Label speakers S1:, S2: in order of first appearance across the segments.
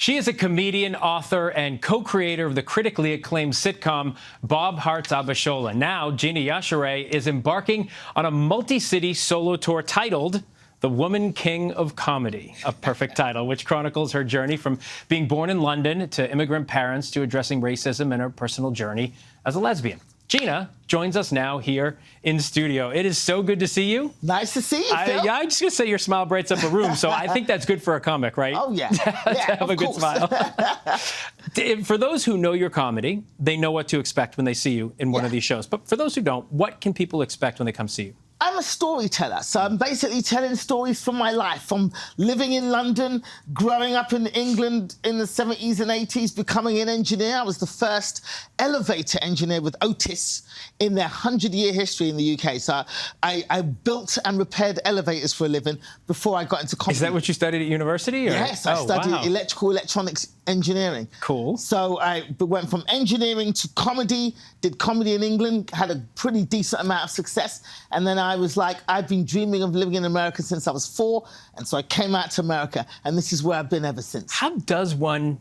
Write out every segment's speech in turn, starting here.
S1: She is a comedian, author, and co-creator of the critically acclaimed sitcom Bob Hearts Abishola. Now, Gina Yashere is embarking on a multi-city solo tour titled The Woman King of Comedy, a perfect title, which chronicles her journey from being born in London to immigrant parents to addressing racism and her personal journey as a lesbian. Gina joins us now here in studio. It is so good to see you.
S2: Nice to see you, Phil.
S1: I'm just going to say your smile brights up a room, so I think that's good for a comic, right?
S2: Oh, yeah.
S1: To have a good smile. For those who know your comedy, they know what to expect when they see you in one of these shows. But for those who don't, what can people expect when they come see you?
S2: I'm a storyteller, so I'm basically telling stories from my life, from living in London, growing up in England in the 70s and 80s, becoming an engineer. I was the first elevator engineer with Otis in their 100-year history in the UK. So I built and repaired elevators for a living before I got into comedy.
S1: Is that what you studied at university? Or?
S2: Yes, I studied electrical electronics engineering.
S1: Cool.
S2: So I went from engineering to comedy, did comedy in England, had a pretty decent amount of success, and then I was like, I've been dreaming of living in America since I was 4, and so I came out to America, and this is where I've been ever since.
S1: How does one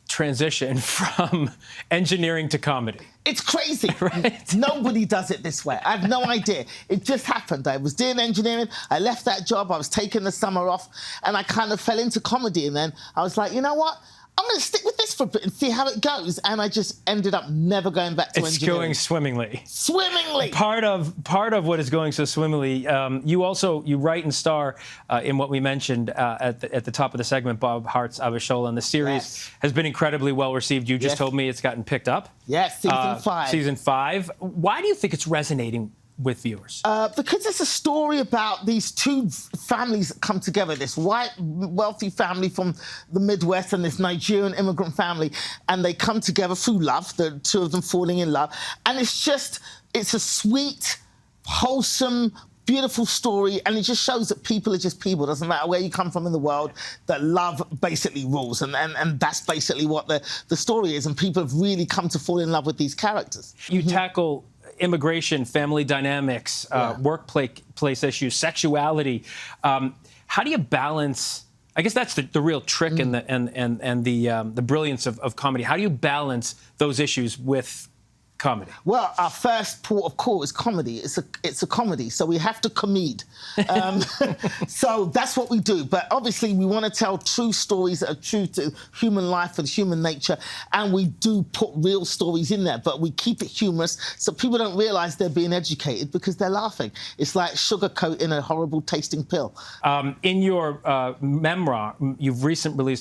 S1: transition from engineering to comedy?
S2: It's crazy.
S1: Right?
S2: Nobody does it this way. I have no idea. It just happened. I was doing engineering, I left that job, I was taking the summer off, and I kind of fell into comedy, and then I was like, you know what? I'm going to stick with this for a bit and see how it goes. And I just ended up never going back to engineering.
S1: It's going swimmingly.
S2: Swimmingly.
S1: Part of what is going so swimmingly, you write and star in what we mentioned at the top of the segment, Bob Hearts Abishola, and the series has been incredibly well received. You just told me it's gotten picked up.
S2: Yes, season 5.
S1: Season 5. Why do you think it's resonating with viewers?
S2: Because it's a story about these two families that come together, this white, wealthy family from the Midwest and this Nigerian immigrant family, and they come together through love, the two of them falling in love. And it's a sweet, wholesome, beautiful story, and it just shows that people are just people. It doesn't matter where you come from in the world, that love basically rules, and that's basically what the story is, and people have really come to fall in love with these characters.
S1: You tackle immigration, family dynamics, workplace issues, sexuality. How do you balance? I guess that's the real trick and the brilliance of comedy. How do you balance those issues with comedy?
S2: Well, our first port of call is comedy. It's a comedy, so we have to comede. So that's what we do. But obviously, we want to tell true stories that are true to human life and human nature, and we do put real stories in there, but we keep it humorous so people don't realise they're being educated because they're laughing. It's like sugarcoating a horrible tasting pill.
S1: In your memoir, you've recently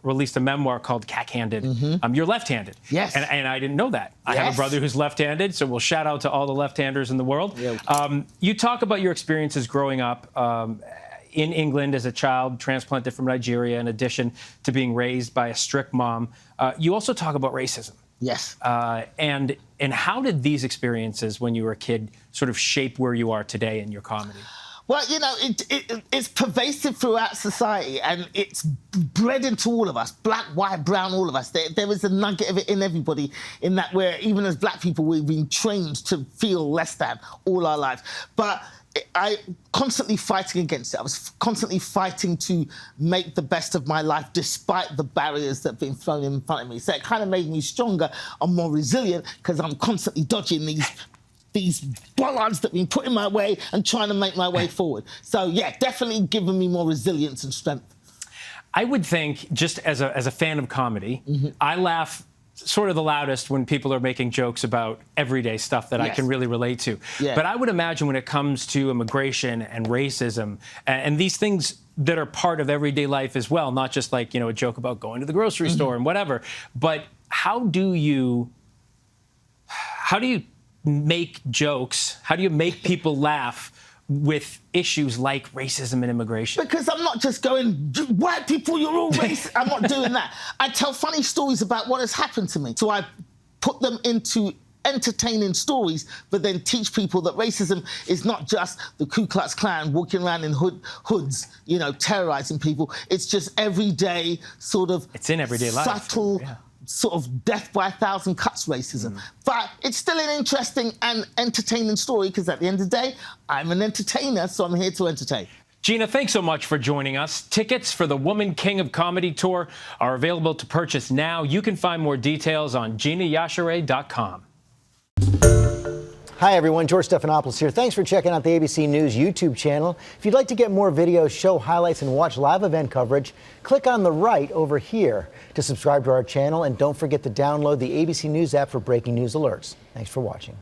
S1: released a memoir called Cack-Handed. You're left-handed.
S2: Yes.
S1: And I didn't know that. I have a brother who's left-handed, so we'll shout out to all the left-handers in the world. Yeah. You talk about your experiences growing up in England as a child, transplanted from Nigeria, in addition to being raised by a strict mom. You also talk about racism.
S2: Yes.
S1: And how did these experiences when you were a kid sort of shape where you are today in your comedy?
S2: Well, you know, it's pervasive throughout society, and it's bred into all of us, black, white, brown, all of us. There is a nugget of it in everybody, in that even as black people, we've been trained to feel less than all our lives. But I constantly fighting against it. I was constantly fighting to make the best of my life despite the barriers that have been thrown in front of me. So it kind of made me stronger and more resilient because I'm constantly dodging these bollards that have been put in my way and trying to make my way forward. So, yeah, definitely giving me more resilience and strength.
S1: I would think, just as a fan of comedy, I laugh sort of the loudest when people are making jokes about everyday stuff that I can really relate to. Yeah. But I would imagine when it comes to immigration and racism and these things that are part of everyday life as well, not just like, you know, a joke about going to the grocery store and whatever, but how do you make jokes? How do you make people laugh with issues like racism and immigration? Because
S2: I'm not just going, white people, you're all racist. I'm not doing that. I tell funny stories about what has happened to me. So I put them into entertaining stories, but then teach people that racism is not just the Ku Klux Klan walking around in hoods, you know, terrorizing people. It's just everyday sort of...
S1: It's in everyday life.
S2: Subtle... sort of death by 1,000 cuts racism. But it's still an interesting and entertaining story because at the end of the day, I'm an entertainer, so I'm here to entertain.
S1: Gina, thanks so much for joining us. Tickets for the Woman King of Comedy Tour are available to purchase now. You can find more details on GinaYashere.com.
S3: Hi, everyone. George Stephanopoulos here. Thanks for checking out the ABC News YouTube channel. If you'd like to get more videos, show highlights, and watch live event coverage, click on the right over here to subscribe to our channel. And don't forget to download the ABC News app for breaking news alerts. Thanks for watching.